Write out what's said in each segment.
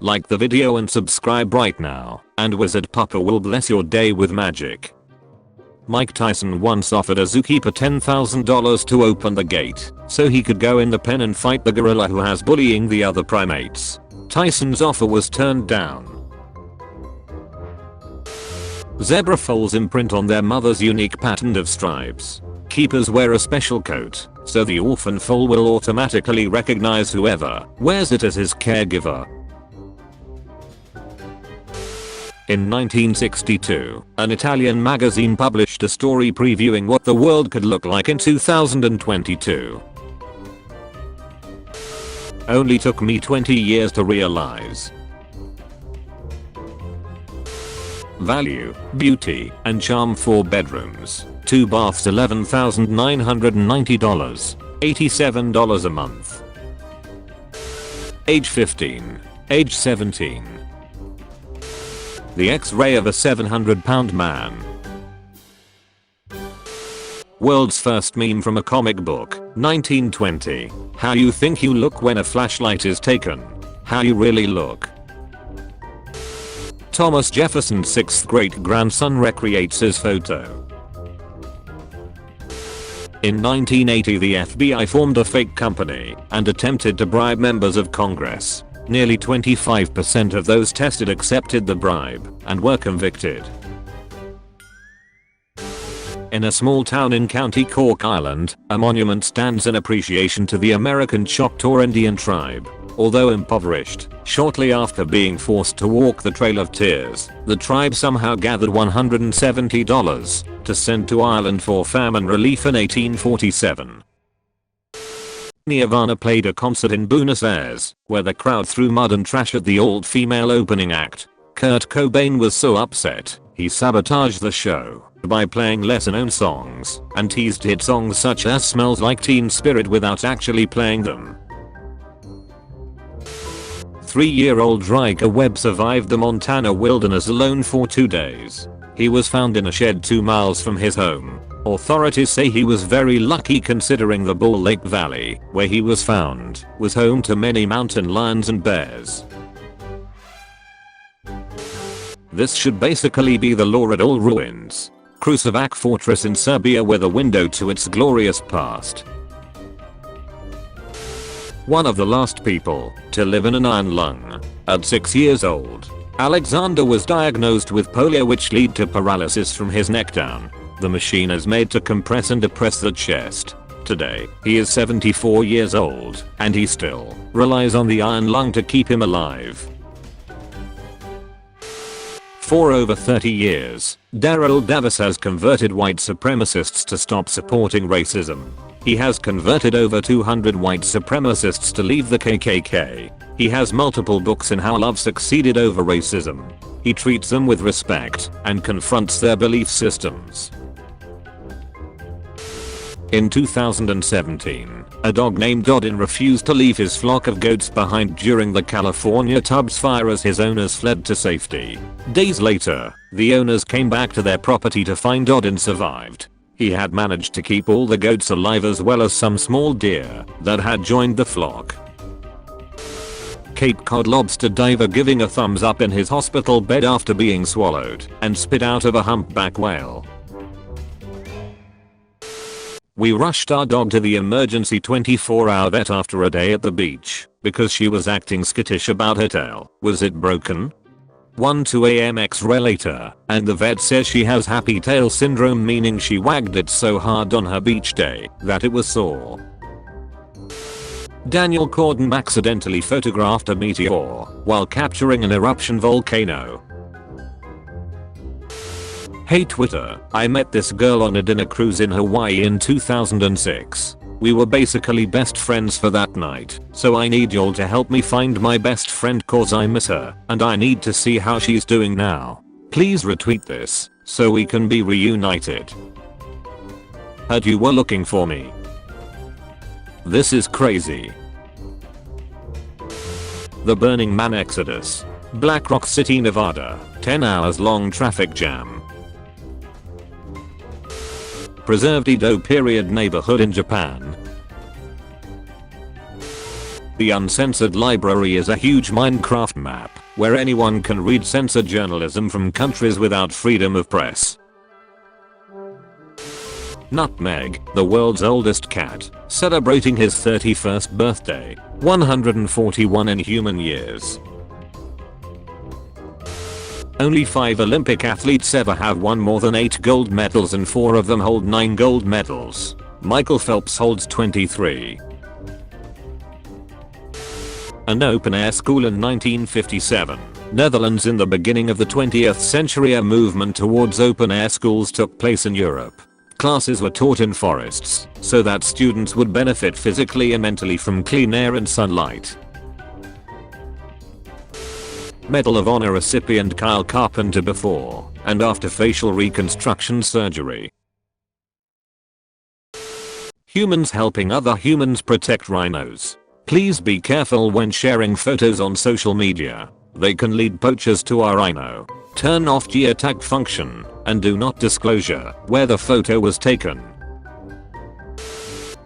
Like the video and subscribe right now, and Wizard Papa will bless your day with magic. Mike Tyson once offered a zookeeper $10,000 to open the gate so he could go in the pen and fight the gorilla who has bullying the other primates. Tyson's offer was turned down. Zebra foals imprint on their mother's unique pattern of stripes. Keepers wear a special coat, so the orphan foal will automatically recognize whoever wears it as his caregiver. In 1962, an Italian magazine published a story previewing what the world could look like in 2022. Only took me 20 years to realize. Value, beauty, and charm. 4 bedrooms, 2 baths, $11,990, $87 a month. Age 15, age 17. The X-ray of a 700-pound man. World's first meme from a comic book, 1920. How you think you look when a flashlight is taken. How you really look. Thomas Jefferson's 6th great-grandson recreates his photo. In 1980, the FBI formed a fake company and attempted to bribe members of Congress. Nearly 25% of those tested accepted the bribe and were convicted. In a small town in County Cork, Ireland, a monument stands in appreciation to the American Choctaw Andean tribe. Although impoverished, shortly after being forced to walk the Trail of Tears, the tribe somehow gathered $170 to send to Ireland for famine relief in 1847. Nirvana played a concert in Buenos Aires, where the crowd threw mud and trash at the all-female opening act. Kurt Cobain was so upset, he sabotaged the show by playing lesser-known songs and teased hit songs such as Smells Like Teen Spirit without actually playing them. 3-year-old Ryker Webb survived the Montana wilderness alone for 2 days. He was found in a shed 2 miles from his home. Authorities say he was very lucky considering the Bull Lake Valley, where he was found, was home to many mountain lions and bears. This should basically be the Loredal ruins. Kruševac fortress in Serbia with a window to its glorious past. One of the last people to live in an iron lung. At 6 years old, Alexander was diagnosed with polio, which led to paralysis from his neck down. The machine is made to compress and depress the chest. Today, he is 74 years old, and he still relies on the iron lung to keep him alive. For over 30 years, Daryl Davis has converted white supremacists to stop supporting racism. He has converted over 200 white supremacists to leave the KKK. He has multiple books in how love succeeded over racism. He treats them with respect and confronts their belief systems. In 2017, a dog named Odin refused to leave his flock of goats behind during the California Tubbs fire as his owners fled to safety. Days later, the owners came back to their property to find Odin survived. He had managed to keep all the goats alive as well as some small deer that had joined the flock. Cape Cod lobster diver giving a thumbs up in his hospital bed after being swallowed and spit out of a humpback whale. We rushed our dog to the emergency 24-hour vet after a day at the beach because she was acting skittish about her tail. Was it broken? 1:02 a.m. X-ray later, and the vet says she has happy tail syndrome, meaning she wagged it so hard on her beach day that it was sore. Daniel Corden accidentally photographed a meteor while capturing an eruption volcano. Hey Twitter, I met this girl on a dinner cruise in Hawaii in 2006. We were basically best friends for that night, so I need y'all to help me find my best friend cause I miss her and I need to see how she's doing now. Please retweet this so we can be reunited. Heard you were looking for me. This is crazy. The Burning Man Exodus. Black Rock City, Nevada. 10 hours long traffic jam. Preserved Edo period neighborhood in Japan. The Uncensored Library is a huge Minecraft map where anyone can read censored journalism from countries without freedom of press. Nutmeg, the world's oldest cat, celebrating his 31st birthday, 141 in human years. Only 5 Olympic athletes ever have won more than 8 gold medals and 4 of them hold 9 gold medals. Michael Phelps holds 23. An open-air school in 1957, Netherlands. In the beginning of the 20th century, a movement towards open-air schools took place in Europe. Classes were taught in forests, so that students would benefit physically and mentally from clean air and sunlight. Medal of Honor recipient Kyle Carpenter before and after facial reconstruction surgery. Humans helping other humans protect rhinos. Please be careful when sharing photos on social media. They can lead poachers to our rhino. Turn off geotag function and do not disclosure where the photo was taken.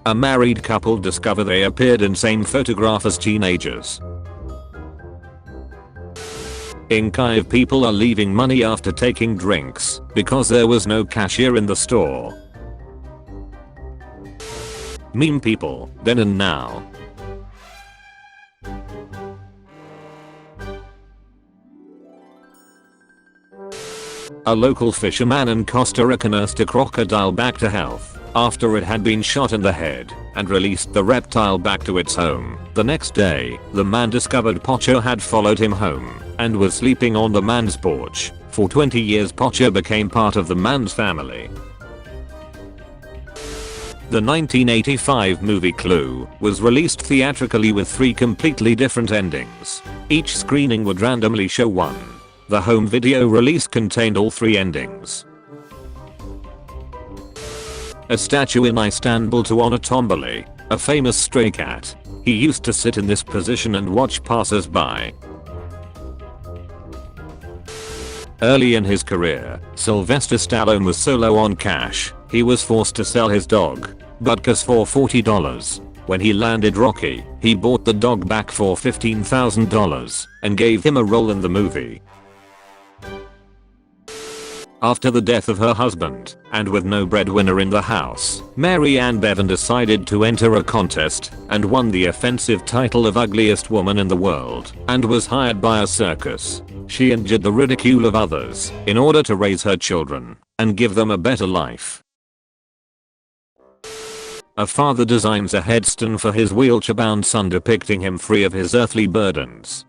A married couple discover they appeared in same photograph as teenagers. In Kyiv, people are leaving money after taking drinks because there was no cashier in the store. Meme people, then and now. A local fisherman in Costa Rica nursed a crocodile back to health after it had been shot in the head and released the reptile back to its home. The next day, the man discovered Pocho had followed him home and was sleeping on the man's porch. For 20 years, Pocho became part of the man's family. The 1985 movie Clue was released theatrically with 3 completely different endings. Each screening would randomly show one. The home video release contained all 3 endings. A statue in Istanbul to honor Tomboli, a famous stray cat. He used to sit in this position and watch passers-by. Early in his career, Sylvester Stallone was so low on cash, he was forced to sell his dog, Butkus, for $40. When he landed Rocky, he bought the dog back for $15,000 and gave him a role in the movie. After the death of her husband, and with no breadwinner in the house, Mary Ann Bevan decided to enter a contest and won the offensive title of ugliest woman in the world, and was hired by a circus. She endured the ridicule of others in order to raise her children and give them a better life. A father designs a headstone for his wheelchair-bound son depicting him free of his earthly burdens.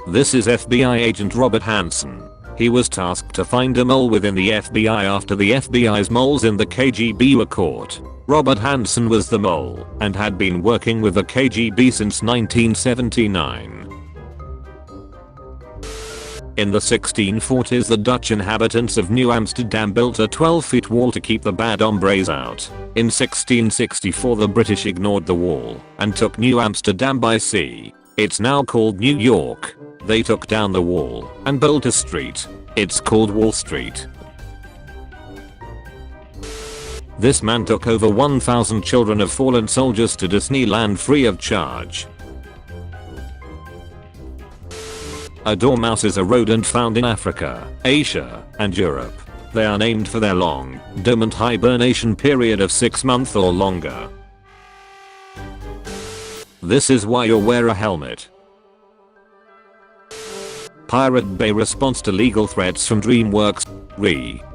This is FBI agent Robert Hansen. He was tasked to find a mole within the FBI after the FBI's moles in the KGB were caught. Robert Hansen was the mole and had been working with the KGB since 1979. In the 1640s, the Dutch inhabitants of New Amsterdam built a 12-foot wall to keep the bad hombres out. In 1664, the British ignored the wall and took New Amsterdam by sea. It's now called New York. They took down the wall and built a street. It's called Wall Street. This man took over 1,000 children of fallen soldiers to Disneyland free of charge. A dormouse is a rodent found in Africa, Asia, and Europe. They are named for their long, dormant hibernation period of 6 months or longer. This is why you wear a helmet. Pirate Bay response to legal threats from DreamWorks.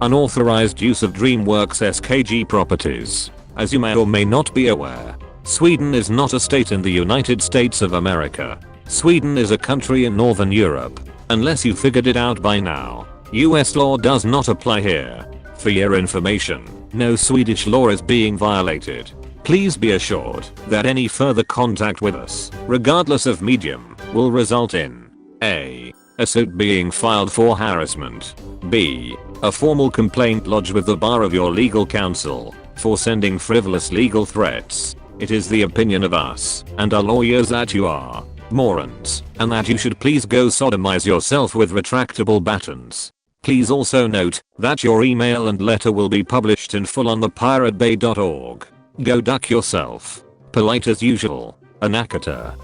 Unauthorized use of DreamWorks SKG properties. As you may or may not be aware, Sweden is not a state in the United States of America. Sweden is a country in Northern Europe. Unless you figured it out by now, US law does not apply here. For your information, no Swedish law is being violated. Please be assured that any further contact with us, regardless of medium, will result in A suit being filed for harassment, B a formal complaint lodged with the bar of your legal counsel for sending frivolous legal threats. It is the opinion of us and our lawyers that you are morons and that you should please go sodomize yourself with retractable batons. Please also note that your email and letter will be published in full on thepiratebay.org. Go duck yourself. Polite as usual. Anakata.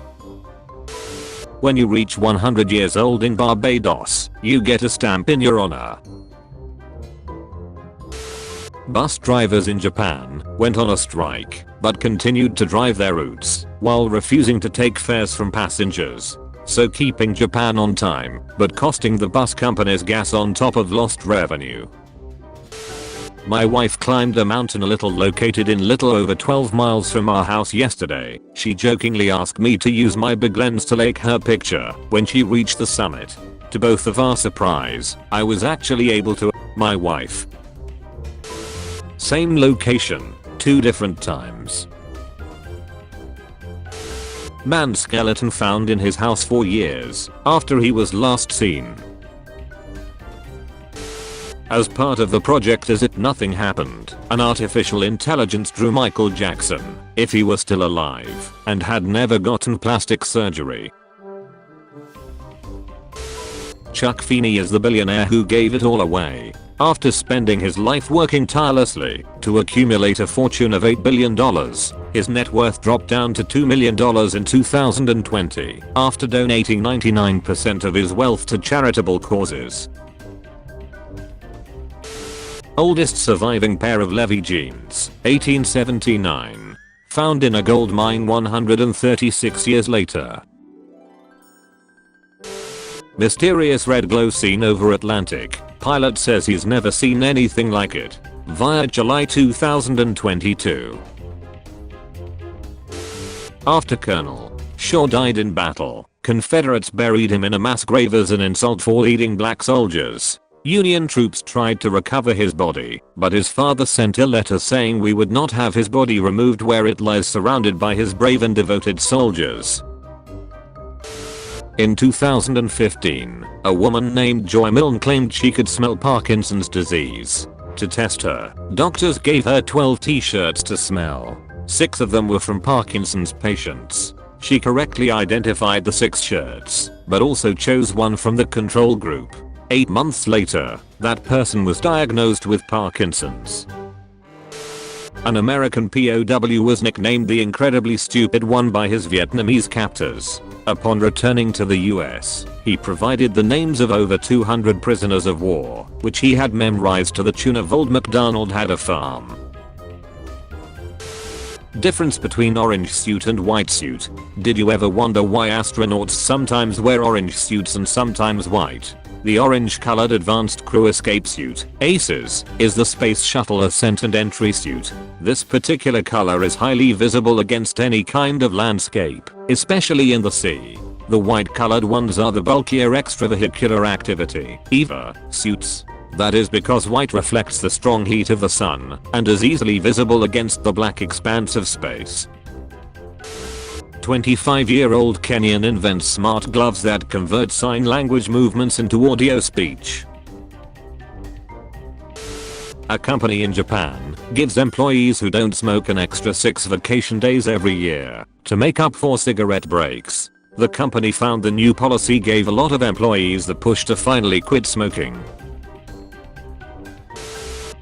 When you reach 100 years old in Barbados, you get a stamp in your honor. Bus drivers in Japan went on a strike, but continued to drive their routes, while refusing to take fares from passengers. So keeping Japan on time, but costing the bus companies gas on top of lost revenue. My wife climbed a mountain located in little over 12 miles from our house yesterday. She jokingly asked me to use my big lens to take her picture when she reached the summit. To both of our surprise, I was actually able to. My wife. Same location, 2 different times. Man skeleton found in his house 4 years after he was last seen. As part of the project As If Nothing Happened, an artificial intelligence drew Michael Jackson, if he were still alive, and had never gotten plastic surgery. Chuck Feeney is the billionaire who gave it all away. After spending his life working tirelessly to accumulate a fortune of $8 billion, his net worth dropped down to $2 million in 2020 after donating 99% of his wealth to charitable causes. Oldest surviving pair of Levi jeans, 1879. Found in a gold mine 136 years later. Mysterious red glow seen over Atlantic. Pilot says he's never seen anything like it. Via July 2022. After Colonel Shaw died in battle, Confederates buried him in a mass grave as an insult for leading black soldiers. Union troops tried to recover his body, but his father sent a letter saying we would not have his body removed where it lies surrounded by his brave and devoted soldiers. In 2015, a woman named Joy Milne claimed she could smell Parkinson's disease. To test her, doctors gave her 12 t-shirts to smell. 6 of them were from Parkinson's patients. She correctly identified the 6 shirts, but also chose one from the control group. 8 months later, that person was diagnosed with Parkinson's. An American POW was nicknamed the Incredibly Stupid One by his Vietnamese captors. Upon returning to the US, he provided the names of over 200 prisoners of war, which he had memorized to the tune of Old MacDonald Had a Farm. Difference between orange suit and white suit. Did you ever wonder why astronauts sometimes wear orange suits and sometimes white? The orange-colored Advanced Crew Escape Suit, ACES, is the Space Shuttle Ascent and Entry Suit. This particular color is highly visible against any kind of landscape, especially in the sea. The white-colored ones are the bulkier extravehicular activity, EVA, suits. That is because white reflects the strong heat of the sun and is easily visible against the black expanse of space. 25-year-old Kenyan invents smart gloves that convert sign language movements into audio speech. A company in Japan gives employees who don't smoke an extra 6 vacation days every year to make up for cigarette breaks. The company found the new policy gave a lot of employees the push to finally quit smoking.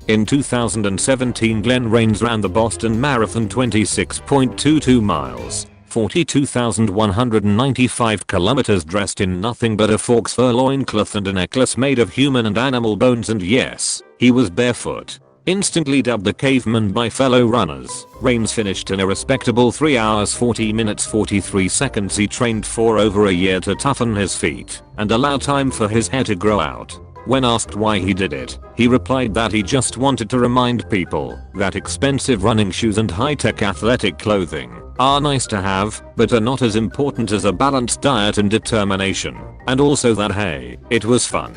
In 2017, Glenn Rains ran the Boston Marathon 26.22 miles. 42,195 kilometers dressed in nothing but a fork's fur loincloth and a necklace made of human and animal bones, and yes, he was barefoot. Instantly dubbed the caveman by fellow runners, Rains finished in a respectable 3 hours 40 minutes 43 seconds. He trained for over a year to toughen his feet and allow time for his hair to grow out. When asked why he did it, he replied that he just wanted to remind people that expensive running shoes and high-tech athletic clothing are nice to have, but are not as important as a balanced diet and determination, and also that hey, it was fun.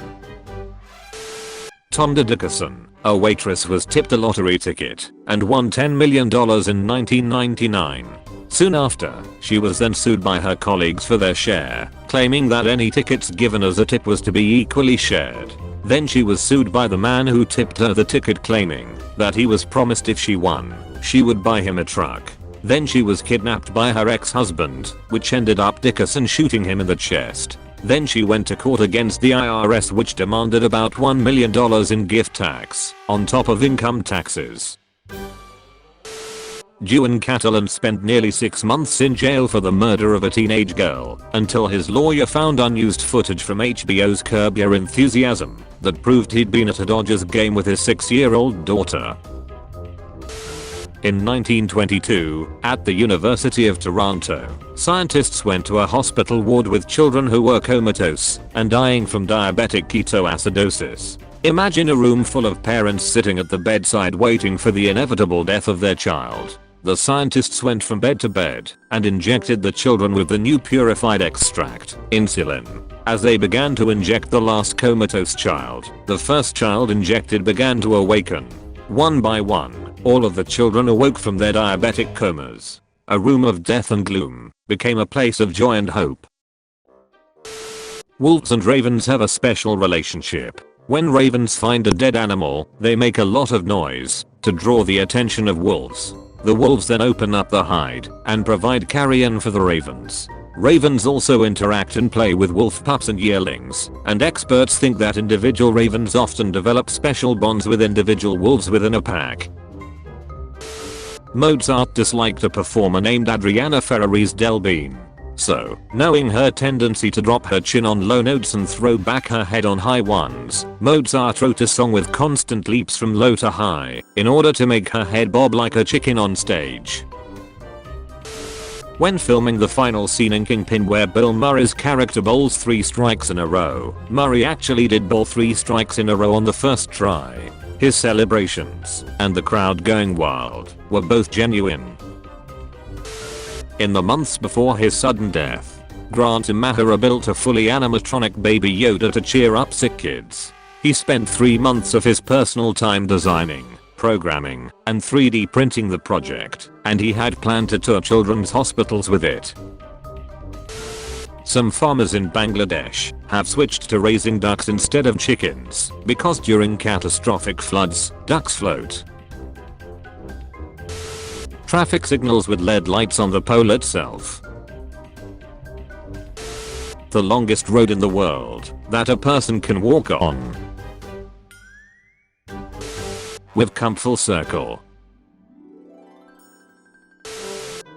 Tonda Dickerson, a waitress, was tipped a lottery ticket and won $10 million in 1999. Soon after, she was then sued by her colleagues for their share, claiming that any tickets given as a tip was to be equally shared. Then she was sued by the man who tipped her the ticket, claiming that he was promised if she won, she would buy him a truck. Then she was kidnapped by her ex-husband, which ended up Dickerson shooting him in the chest. Then she went to court against the IRS, which demanded about $1 million in gift tax, on top of income taxes. Jew in Catalan spent nearly 6 months in jail for the murder of a teenage girl until his lawyer found unused footage from HBO's Curb Your Enthusiasm that proved he'd been at a Dodgers game with his 6-year-old daughter. In 1922, at the University of Toronto, scientists went to a hospital ward with children who were comatose and dying from diabetic ketoacidosis. Imagine a room full of parents sitting at the bedside waiting for the inevitable death of their child. The scientists went from bed to bed and injected the children with the new purified extract, insulin. As they began to inject the last comatose child, the first child injected began to awaken. One by one, all of the children awoke from their diabetic comas. A room of death and gloom became a place of joy and hope. Wolves and ravens have a special relationship. When ravens find a dead animal, they make a lot of noise to draw the attention of wolves. The wolves then open up the hide and provide carrion for the ravens. Ravens also interact and play with wolf pups and yearlings, and experts think that individual ravens often develop special bonds with individual wolves within a pack. Mozart disliked a performer named Adriana Ferrari's Del Bean. So, knowing her tendency to drop her chin on low notes and throw back her head on high ones, Mozart wrote a song with constant leaps from low to high in order to make her head bob like a chicken on stage. When filming the final scene in Kingpin where Bill Murray's character bowls 3 strikes in a row, Murray actually did bowl 3 strikes in a row on the first try. His celebrations and the crowd going wild were both genuine. In the months before his sudden death, Grant Imahara built a fully animatronic Baby Yoda to cheer up sick kids. He spent 3 months of his personal time designing, programming, and 3D printing the project, and he had planned to tour children's hospitals with it. Some farmers in Bangladesh have switched to raising ducks instead of chickens because during catastrophic floods, ducks float. Traffic signals with LED lights on the pole itself. The longest road in the world that a person can walk on. We've come full circle.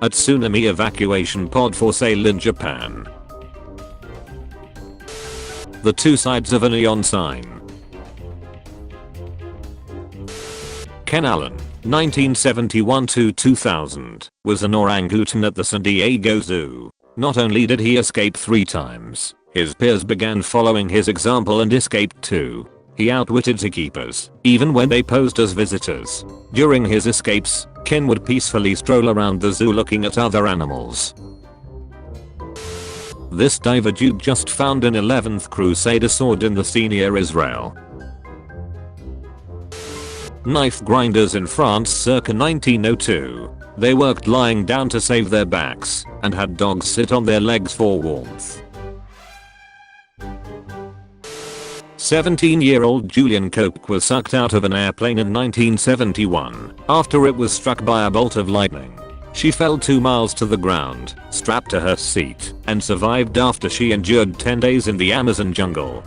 A tsunami evacuation pod for sale in Japan. The 2 sides of a neon sign. Ken Allen, 1971 to 2000, was an orangutan at the San Diego Zoo. Not only did he escape 3 times, his peers began following his example and escaped too. He outwitted zookeepers, even when they posed as visitors. During his escapes, Ken would peacefully stroll around the zoo looking at other animals. This diver dude just found an 11th Crusader sword in the sea near Israel. Knife grinders in France circa 1902. They worked lying down to save their backs and had dogs sit on their legs for warmth. 17-year-old Julian Cope was sucked out of an airplane in 1971 after it was struck by a bolt of lightning. She fell 2 miles to the ground, strapped to her seat, and survived after she endured 10 days in the Amazon jungle.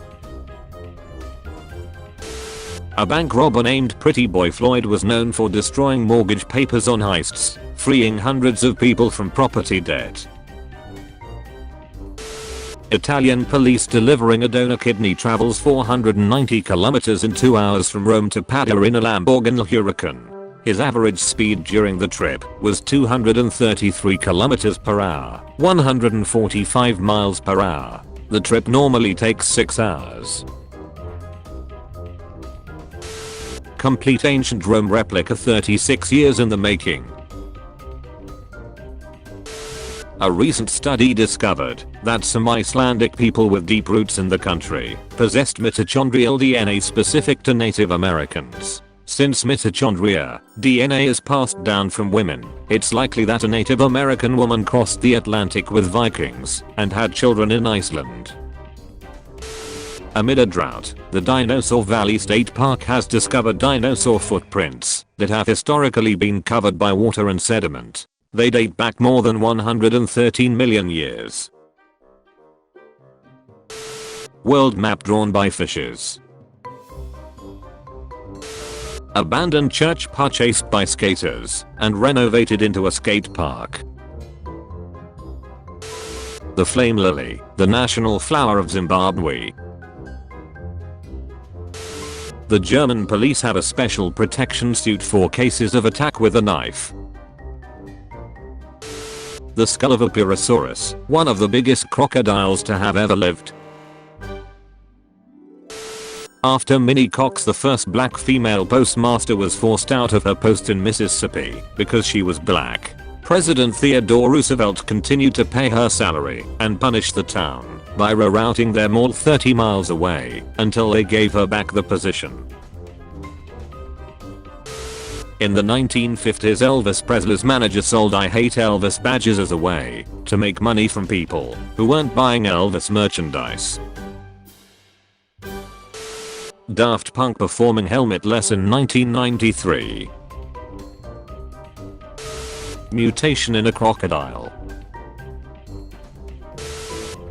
A bank robber named Pretty Boy Floyd was known for destroying mortgage papers on heists, freeing hundreds of people from property debt. Italian police delivering a donor kidney travels 490 kilometers in 2 hours from Rome to Padua in a Lamborghini Huracan. His average speed during the trip was 233 kilometers per hour, 145 miles per hour. The trip normally takes 6 hours. Complete ancient Rome replica 36 years in the making. A recent study discovered that some Icelandic people with deep roots in the country possessed mitochondrial DNA specific to Native Americans. Since mitochondria DNA is passed down from women, it's likely that a Native American woman crossed the Atlantic with Vikings and had children in Iceland. Amid a drought, the Dinosaur Valley State Park has discovered dinosaur footprints that have historically been covered by water and sediment. They date back more than 113 million years. World map drawn by fishes. Abandoned church purchased by skaters and renovated into a skate park. The flame lily, the national flower of Zimbabwe. The German police have a special protection suit for cases of attack with a knife. The skull of a Purosaurus, one of the biggest crocodiles to have ever lived. After Minnie Cox, the first black female postmaster, was forced out of her post in Mississippi because she was black, President Theodore Roosevelt continued to pay her salary and punish the town by rerouting their mall 30 miles away until they gave her back the position. In the 1950s, Elvis Presley's manager sold "I Hate Elvis" badges as a way to make money from people who weren't buying Elvis merchandise. Daft Punk performing Helmetless in 1993. Mutation in a crocodile.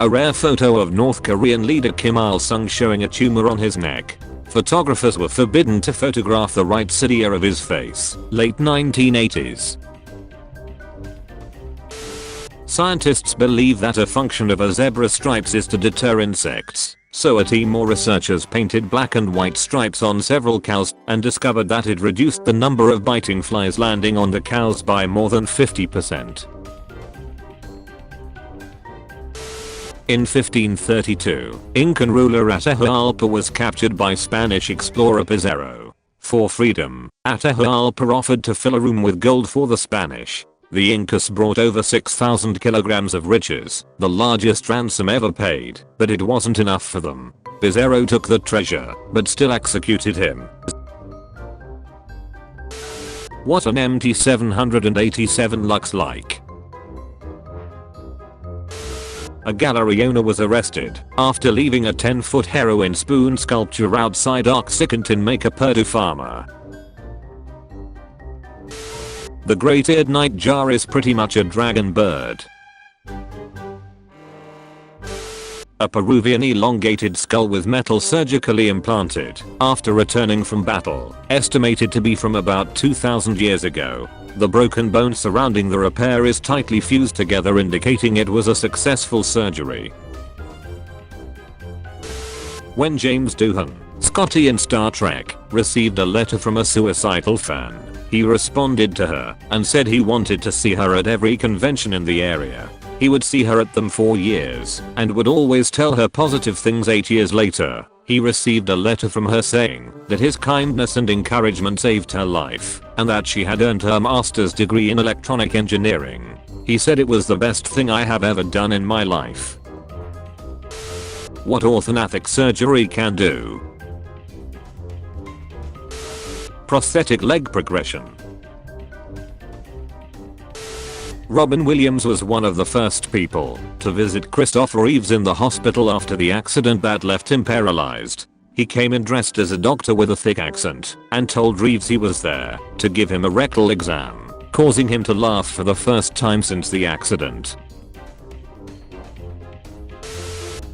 A rare photo of North Korean leader Kim Il-sung showing a tumor on his neck. Photographers were forbidden to photograph the right cilia of his face. Late 1980s. Scientists believe that a function of a zebra's stripes is to deter insects. So a team of researchers painted black and white stripes on several cows and discovered that it reduced the number of biting flies landing on the cows by more than 50%. In 1532, Incan ruler Atahualpa was captured by Spanish explorer Pizarro. For freedom, Atahualpa offered to fill a room with gold for the Spanish. The Incas brought over 6,000 kilograms of riches, the largest ransom ever paid, but it wasn't enough for them. Pizarro took the treasure, but still executed him. What an MT-787 looks like. A gallery owner was arrested after leaving a 10-foot heroin spoon sculpture outside Oxycontin-Maker Purdue Farmer. The great-eared nightjar is pretty much a dragon bird. A Peruvian elongated skull with metal surgically implanted after returning from battle, estimated to be from about 2,000 years ago. The broken bone surrounding the repair is tightly fused together, indicating it was a successful surgery. When James Doohan, Scotty in Star Trek, received a letter from a suicidal fan, he responded to her and said he wanted to see her at every convention in the area. He would see her at them for years and would always tell her positive things. 8 years later, he received a letter from her saying that his kindness and encouragement saved her life and that she had earned her master's degree in electronic engineering. He said, "It was the best thing I have ever done in my life." What orthognathic surgery can do. Prosthetic leg progression. Robin Williams was one of the first people to visit Christopher Reeves in the hospital after the accident that left him paralyzed. He came in dressed as a doctor with a thick accent and told Reeves he was there to give him a rectal exam, causing him to laugh for the first time since the accident.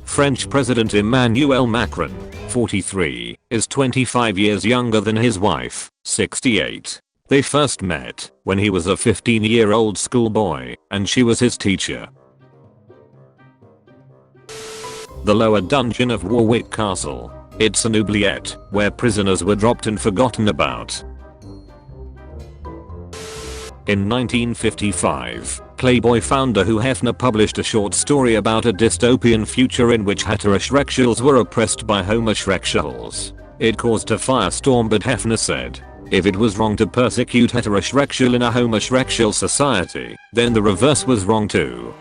French President Emmanuel Macron, 43, is 25 years younger than his wife, 68. They first met when he was a 15-year-old schoolboy and she was his teacher. The lower dungeon of Warwick Castle. It's an oubliette where prisoners were dropped and forgotten about. In 1955, Playboy founder Hugh Hefner published a short story about a dystopian future in which heterosexuals were oppressed by homosexuals. It caused a firestorm, but Hefner said, if it was wrong to persecute heterosexual in a homosexual society, then the reverse was wrong too.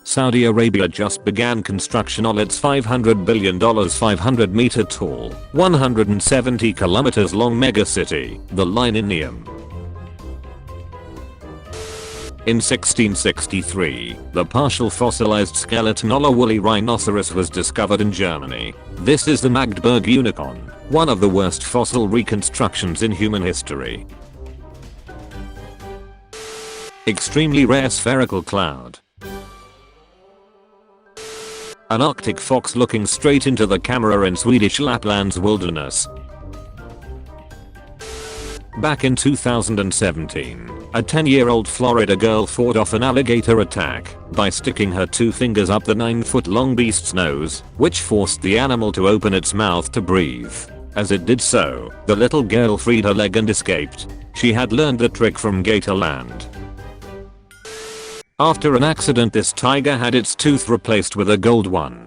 Saudi Arabia just began construction on its $500 billion 500-meter tall, 170 kilometers long megacity, the Line in Neom. In 1663, the partial fossilized skeleton of a woolly rhinoceros was discovered in Germany. This is the Magdeburg unicorn, one of the worst fossil reconstructions in human history. Extremely rare spherical cloud. An Arctic fox looking straight into the camera in Swedish Lapland's wilderness. Back in 2017, a 10-year-old Florida girl fought off an alligator attack by sticking her 2 fingers up the 9-foot-long beast's nose, which forced the animal to open its mouth to breathe. As it did so, the little girl freed her leg and escaped. She had learned the trick from Gatorland. After an accident, this tiger had its tooth replaced with a gold one.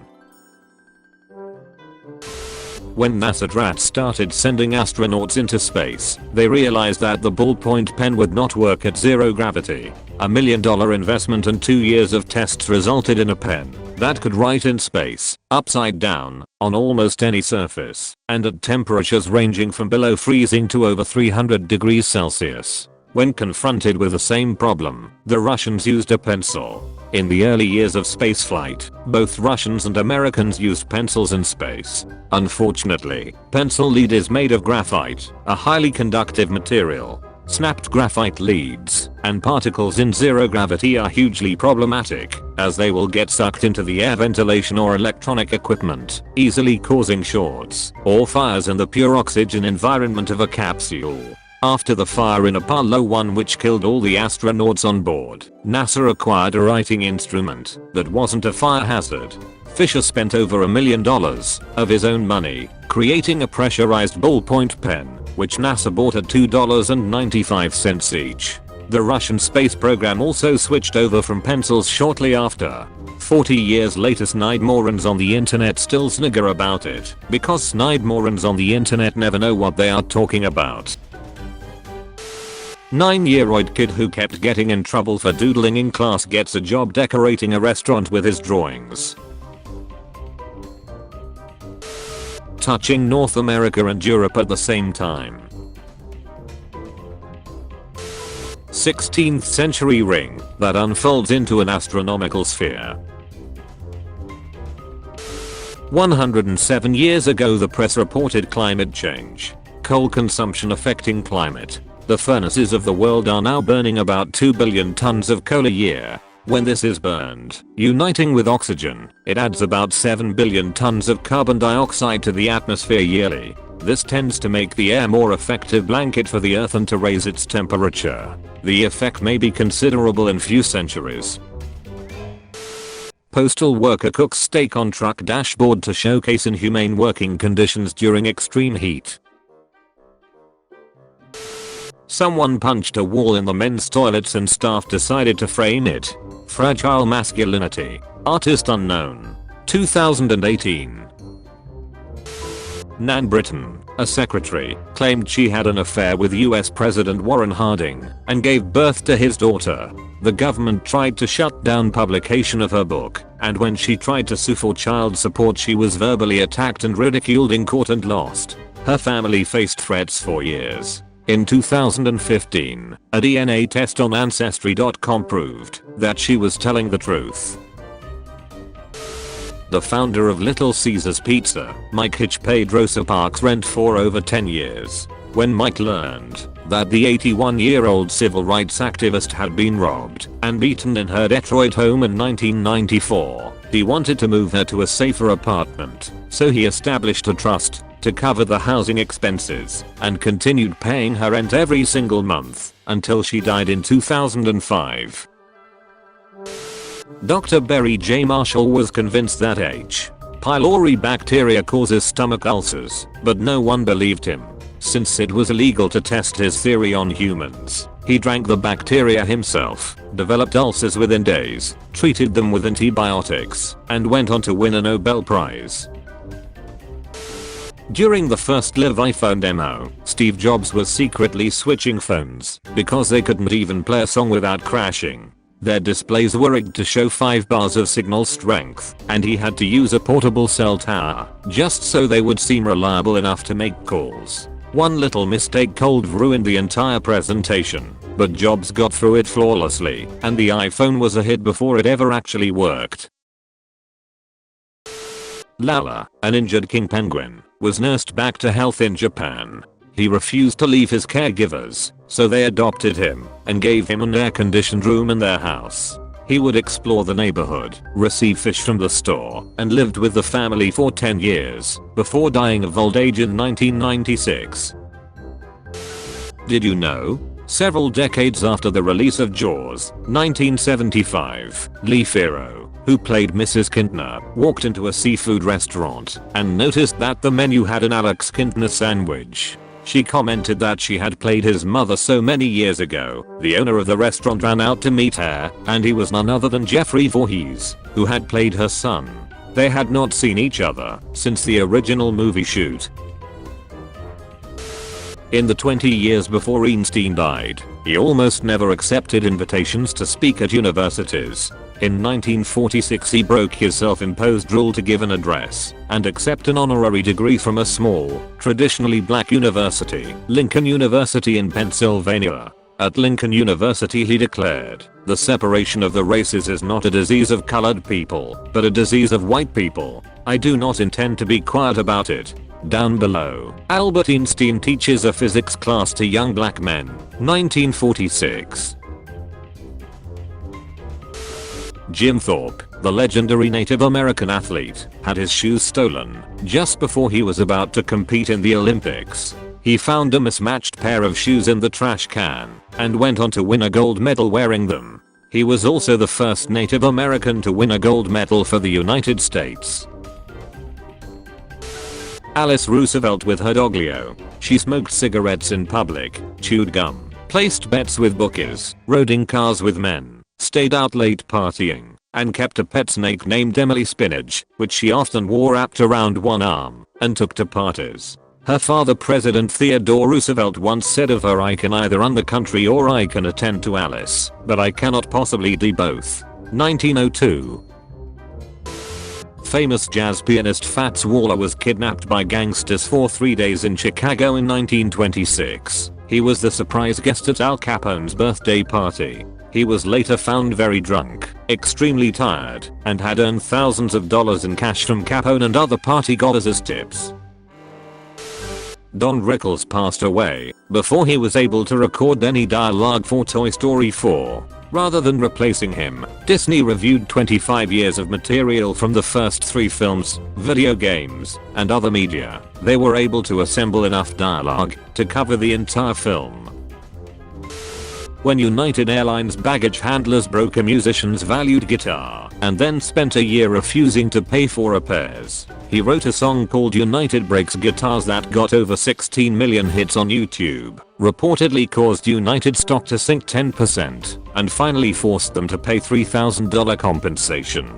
When NASA rats started sending astronauts into space, they realized that the ballpoint pen would not work at 0 gravity. A $1 million investment and 2 years of tests resulted in a pen that could write in space, upside down, on almost any surface, and at temperatures ranging from below freezing to over 300 degrees Celsius. When confronted with the same problem, the Russians used a pencil. In the early years of spaceflight, both Russians and Americans used pencils in space. Unfortunately, pencil lead is made of graphite, a highly conductive material. Snapped graphite leads and particles in 0 gravity are hugely problematic, as they will get sucked into the air ventilation or electronic equipment, easily causing shorts or fires in the pure oxygen environment of a capsule. After the fire in Apollo 1 which killed all the astronauts on board, NASA acquired a writing instrument that wasn't a fire hazard. Fisher spent over $1 million of his own money creating a pressurized ballpoint pen, which NASA bought at $2.95 each. The Russian space program also switched over from pencils shortly after. 40 years later, snide morons on the internet still snigger about it, because snide morons on the internet never know what they are talking about. 9-year-old kid who kept getting in trouble for doodling in class gets a job decorating a restaurant with his drawings. Touching North America and Europe at the same time. 16th century ring that unfolds into an astronomical sphere. 107 years ago, the press reported climate change. Coal consumption affecting climate. The furnaces of the world are now burning about 2 billion tons of coal a year. When this is burned, uniting with oxygen, it adds about 7 billion tons of carbon dioxide to the atmosphere yearly. This tends to make the air more effective blanket for the earth and to raise its temperature. The effect may be considerable in few centuries. Postal worker cooks steak on truck dashboard to showcase inhumane working conditions during extreme heat. Someone punched a wall in the men's toilets and staff decided to frame it. Fragile masculinity. Artist unknown. 2018. Nan Britton, a secretary, claimed she had an affair with US President Warren Harding and gave birth to his daughter. The government tried to shut down publication of her book, and when she tried to sue for child support, she was verbally attacked and ridiculed in court and lost. Her family faced threats for years. In 2015, a DNA test on Ancestry.com proved that she was telling the truth. The founder of Little Caesars Pizza, Mike Hitch, paid Rosa Parks rent for over 10 years. When Mike learned that the 81-year-old civil rights activist had been robbed and beaten in her Detroit home in 1994, he wanted to move her to a safer apartment, so he established a trust to cover the housing expenses and continued paying her rent every single month until she died in 2005. Dr. Barry J. Marshall was convinced that H. pylori bacteria causes stomach ulcers, but no one believed him. Since it was illegal to test his theory on humans, he drank the bacteria himself, developed ulcers within days, treated them with antibiotics, and went on to win a Nobel Prize. During the first live iPhone demo, Steve Jobs was secretly switching phones because they couldn't even play a song without crashing. Their displays were rigged to show 5 bars of signal strength, and he had to use a portable cell tower just so they would seem reliable enough to make calls. One little mistake could ruined the entire presentation, but Jobs got through it flawlessly, and the iPhone was a hit before it ever actually worked. Lala, an injured king penguin, was nursed back to health in Japan. He refused to leave his caregivers, so they adopted him and gave him an air-conditioned room in their house. He would explore the neighborhood, receive fish from the store, and lived with the family for 10 years before dying of old age in 1996. Did you know? Several decades after the release of Jaws, 1975, Lee Fero, who played Mrs. Kintner, walked into a seafood restaurant and noticed that the menu had an Alex Kintner sandwich. She commented that she had played his mother so many years ago. The owner of the restaurant ran out to meet her, and he was none other than Jeffrey Voorhees, who had played her son. They had not seen each other since the original movie shoot. In the 20 years before Einstein died, he almost never accepted invitations to speak at universities. In 1946 he broke his self-imposed rule to give an address and accept an honorary degree from a small, traditionally black university, Lincoln University in Pennsylvania. At Lincoln University he declared, "The separation of the races is not a disease of colored people, but a disease of white people. I do not intend to be quiet about it." Down below, Albert Einstein teaches a physics class to young black men, 1946. Jim Thorpe, the legendary Native American athlete, had his shoes stolen just before he was about to compete in the Olympics. He found a mismatched pair of shoes in the trash can and went on to win a gold medal wearing them. He was also the first Native American to win a gold medal for the United States. Alice Roosevelt with her dog Leo. She smoked cigarettes in public, chewed gum, placed bets with bookies, rode in cars with men, stayed out late partying, and kept a pet snake named Emily Spinach, which she often wore wrapped around one arm and took to parties. Her father, President Theodore Roosevelt, once said of her, "I can either run the country or I can attend to Alice, but I cannot possibly do both." 1902. Famous jazz pianist Fats Waller was kidnapped by gangsters for 3 days in Chicago in 1926. He was the surprise guest at Al Capone's birthday party. He was later found very drunk, extremely tired, and had earned thousands of dollars in cash from Capone and other party goers as tips. Don Rickles passed away before he was able to record any dialogue for Toy Story 4. Rather than replacing him, Disney reviewed 25 years of material from the first 3 films, video games, and other media. They were able to assemble enough dialogue to cover the entire film. When United Airlines baggage handlers broke a musician's valued guitar and then spent a year refusing to pay for repairs, he wrote a song called United Breaks Guitars that got over 16 million hits on YouTube, reportedly caused United stock to sink 10%, and finally forced them to pay $3,000 compensation.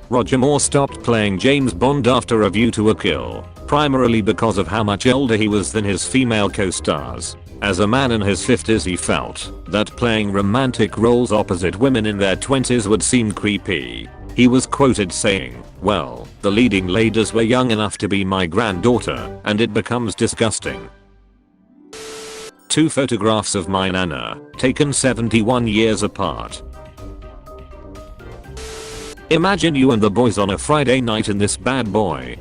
Roger Moore stopped playing James Bond after A View to a Kill, primarily because of how much older he was than his female co-stars. As a man in his 50s he felt that playing romantic roles opposite women in their 20s would seem creepy. He was quoted saying, "Well, the leading ladies were young enough to be my granddaughter, and it becomes disgusting." 2 photographs of my nana, taken 71 years apart. Imagine you and the boys on a Friday night in this bad boy.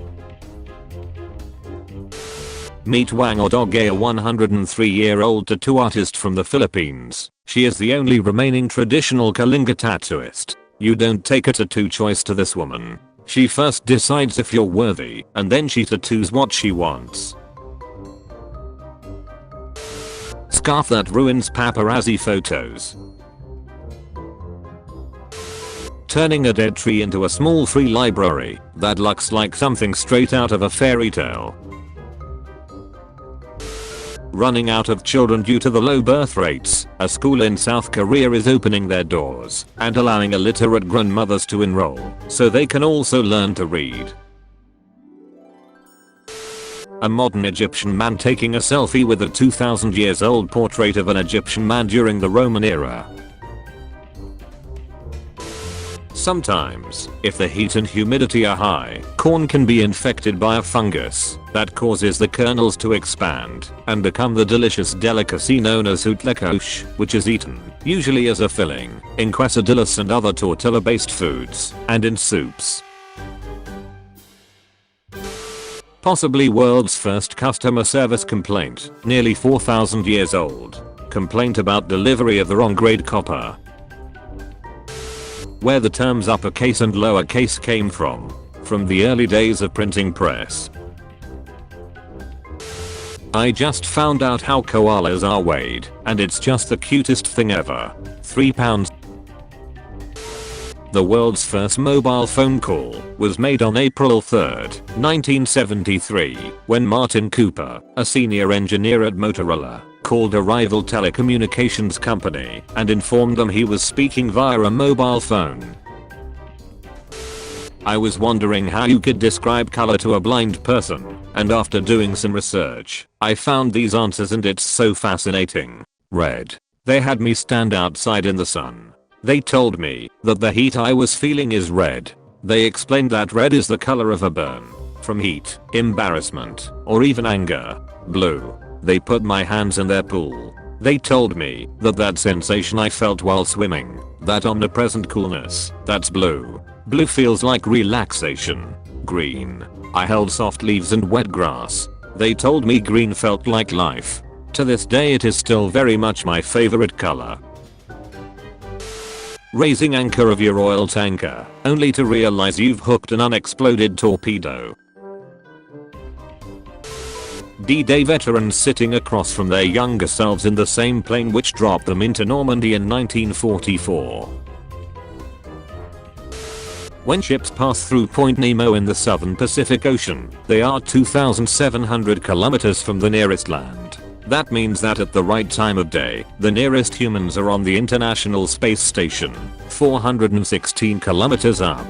Meet Wang Odoge, a 103-year-old tattoo artist from the Philippines. She is the only remaining traditional Kalinga tattooist. You don't take a tattoo choice to this woman. She first decides if you're worthy, and then she tattoos what she wants. Scarf that ruins paparazzi photos. Turning a dead tree into a small free library that looks like something straight out of a fairy tale. Running out of children due to the low birth rates, a school in South Korea is opening their doors and allowing illiterate grandmothers to enroll so they can also learn to read. A modern Egyptian man taking a selfie with a 2000 years old portrait of an Egyptian man during the Roman era. Sometimes, if the heat and humidity are high, corn can be infected by a fungus that causes the kernels to expand and become the delicious delicacy known as hutlekosh, which is eaten, usually as a filling, in quesadillas and other tortilla-based foods, and in soups. Possibly world's first customer service complaint, nearly 4,000 years old. Complaint about delivery of the wrong grade copper. Where the terms uppercase and lowercase came from the early days of printing press. I just found out how koalas are weighed, and it's just the cutest thing ever. 3 pounds. The world's first mobile phone call was made on April 3, 1973, when Martin Cooper, a senior engineer at Motorola, called a rival telecommunications company and informed them he was speaking via a mobile phone. I was wondering how you could describe color to a blind person, and after doing some research, I found these answers and it's so fascinating. Red. They had me stand outside in the sun. They told me that the heat I was feeling is red. They explained that red is the color of a burn, from heat, embarrassment, or even anger. Blue. They put my hands in their pool. They told me that sensation I felt while swimming, that omnipresent coolness, that's blue. Blue feels like relaxation. Green. I held soft leaves and wet grass. They told me green felt like life. To this day it is still very much my favorite color. Raising anchor of your oil tanker, only to realize you've hooked an unexploded torpedo. D-Day veterans sitting across from their younger selves in the same plane which dropped them into Normandy in 1944. When ships pass through Point Nemo in the southern Pacific Ocean, they are 2,700 kilometers from the nearest land. That means that at the right time of day, the nearest humans are on the International Space Station, 416 kilometers up.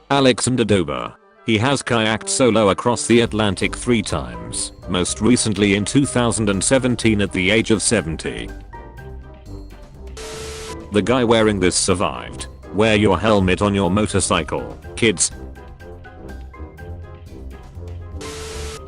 Alexander Dober. He has kayaked solo across the Atlantic 3 times, most recently in 2017 at the age of 70. The guy wearing this survived. Wear your helmet on your motorcycle, kids.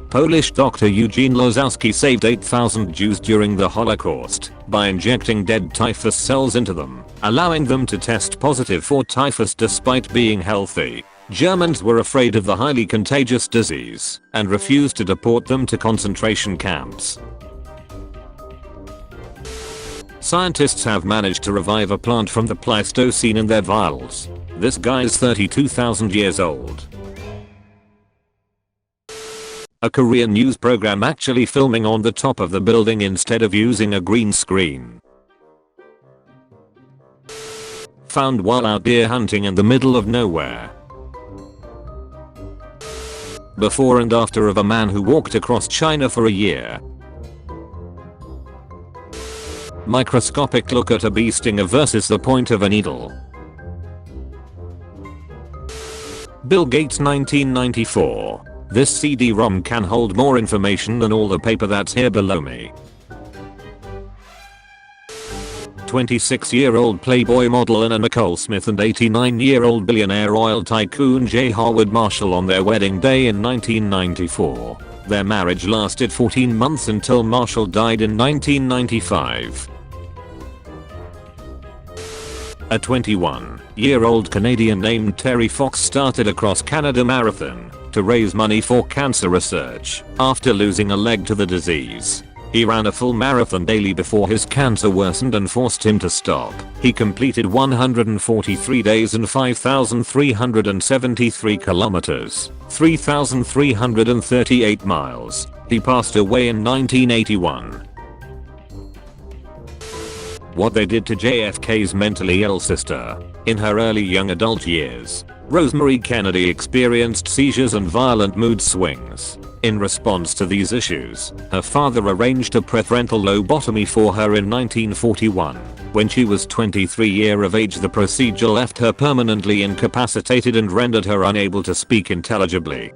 Polish doctor Eugene Lozowski saved 8,000 Jews during the Holocaust by injecting dead typhus cells into them, allowing them to test positive for typhus despite being healthy. Germans were afraid of the highly contagious disease and refused to deport them to concentration camps. Scientists have managed to revive a plant from the Pleistocene in their vials. This guy is 32,000 years old. A Korean news program actually filming on the top of the building instead of using a green screen. Found while out deer hunting in the middle of nowhere. Before and after of a man who walked across China for a year. Microscopic look at a bee stinger versus the point of a needle. Bill Gates 1994. This CD-ROM can hold more information than all the paper that's here below me. 26-year-old Playboy model Anna Nicole Smith and 89-year-old billionaire oil tycoon J. Howard Marshall on their wedding day in 1994. Their marriage lasted 14 months until Marshall died in 1995. A 21-year-old Canadian named Terry Fox started a cross-Canada marathon to raise money for cancer research after losing a leg to the disease. He ran a full marathon daily before his cancer worsened and forced him to stop. He completed 143 days and 5,373 kilometers, 3,338 miles. He passed away in 1981. What they did to JFK's mentally ill sister. In her early young adult years, Rosemary Kennedy experienced seizures and violent mood swings. In response to these issues, her father arranged a preferential lobotomy for her in 1941. When she was 23 years of age, the procedure left her permanently incapacitated and rendered her unable to speak intelligibly.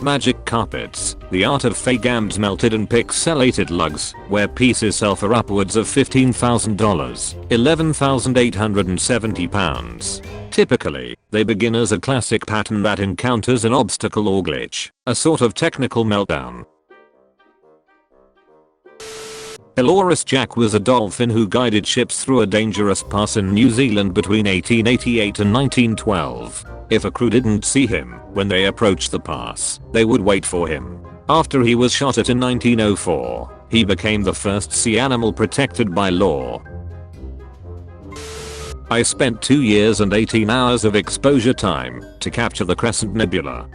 Magic carpets, the art of fake melted and pixelated lugs, where pieces sell for upwards of $15,000, £11,870. Typically, they begin as a classic pattern that encounters an obstacle or glitch, a sort of technical meltdown. Elorus Jack was a dolphin who guided ships through a dangerous pass in New Zealand between 1888 and 1912. If a crew didn't see him when they approached the pass, they would wait for him. After he was shot at in 1904, he became the first sea animal protected by law. I spent 2 years and 18 hours of exposure time to capture the Crescent Nebula.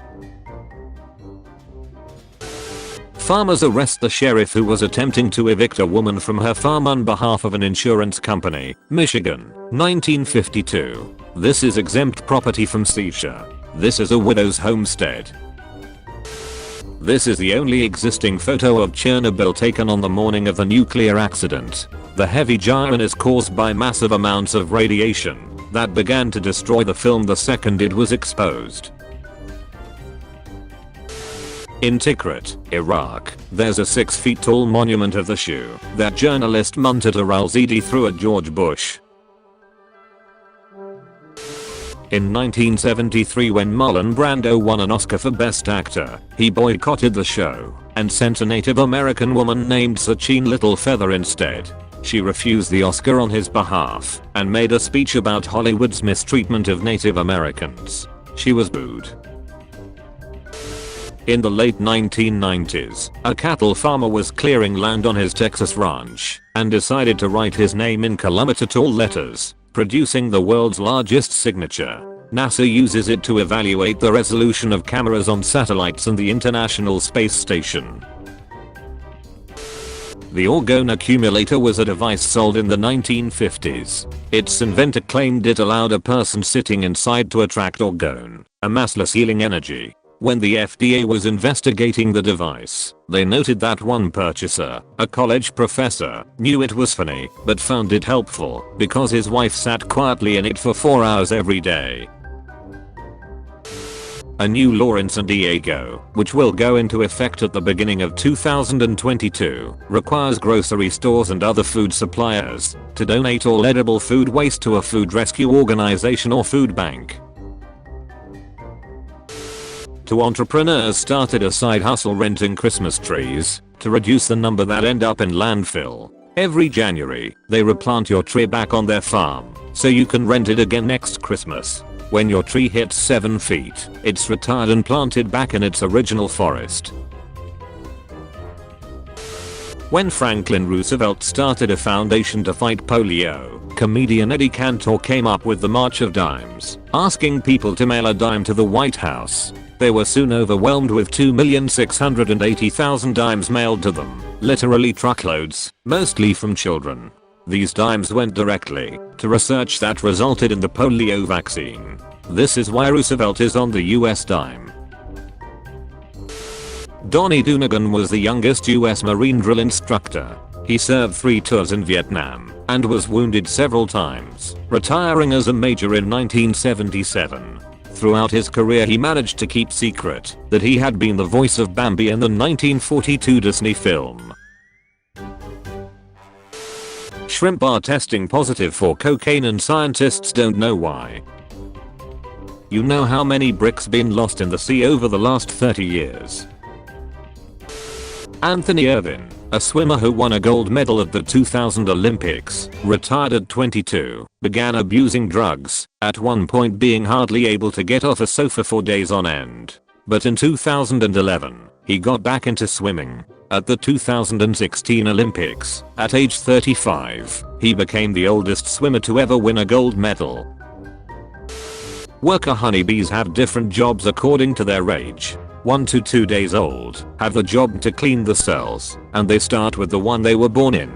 Farmers arrest the sheriff who was attempting to evict a woman from her farm on behalf of an insurance company. Michigan, 1952. This is exempt property from seizure. This is a widow's homestead. This is the only existing photo of Chernobyl taken on the morning of the nuclear accident. The heavy gyre is caused by massive amounts of radiation that began to destroy the film the second it was exposed. In Tikrit, Iraq, there's a 6 feet tall monument of the shoe that journalist Muntaza al-Zaidi threw at George Bush. In 1973, when Marlon Brando won an Oscar for Best Actor, he boycotted the show and sent a Native American woman named Sacheen Littlefeather instead. She refused the Oscar on his behalf and made a speech about Hollywood's mistreatment of Native Americans. She was booed. In the late 1990s, a cattle farmer was clearing land on his Texas ranch and decided to write his name in kilometer-tall letters, producing the world's largest signature. NASA uses it to evaluate the resolution of cameras on satellites and the International Space Station. The Orgone accumulator was a device sold in the 1950s. Its inventor claimed it allowed a person sitting inside to attract orgone, a massless healing energy. When the FDA was investigating the device, they noted that one purchaser, a college professor, knew it was funny but found it helpful because his wife sat quietly in it for 4 hours every day. A new law in San Diego, which will go into effect at the beginning of 2022, requires grocery stores and other food suppliers to donate all edible food waste to a food rescue organization or food bank. Two entrepreneurs started a side hustle renting Christmas trees to reduce the number that end up in landfill. Every January, they replant your tree back on their farm so you can rent it again next Christmas. When your tree hits 7 feet, it's retired and planted back in its original forest. When Franklin Roosevelt started a foundation to fight polio, comedian Eddie Cantor came up with the March of Dimes, asking people to mail a dime to the White House. They were soon overwhelmed with 2,680,000 dimes mailed to them, literally truckloads, mostly from children. These dimes went directly to research that resulted in the polio vaccine. This is why Roosevelt is on the US dime. Donnie Dunagan was the youngest US Marine drill instructor. He served 3 tours in Vietnam and was wounded several times, retiring as a major in 1977. Throughout his career he managed to keep secret that he had been the voice of Bambi in the 1942 Disney film. Shrimp are testing positive for cocaine and scientists don't know why. You know how many bricks been lost in the sea over the last 30 years? Anthony Irvin, a swimmer who won a gold medal at the 2000 Olympics, retired at 22, began abusing drugs, at one point being hardly able to get off a sofa for days on end. But in 2011, he got back into swimming. At the 2016 Olympics, at age 35, he became the oldest swimmer to ever win a gold medal. Worker honeybees have different jobs according to their age. 1 to 2 days old, have the job to clean the cells, and they start with the one they were born in.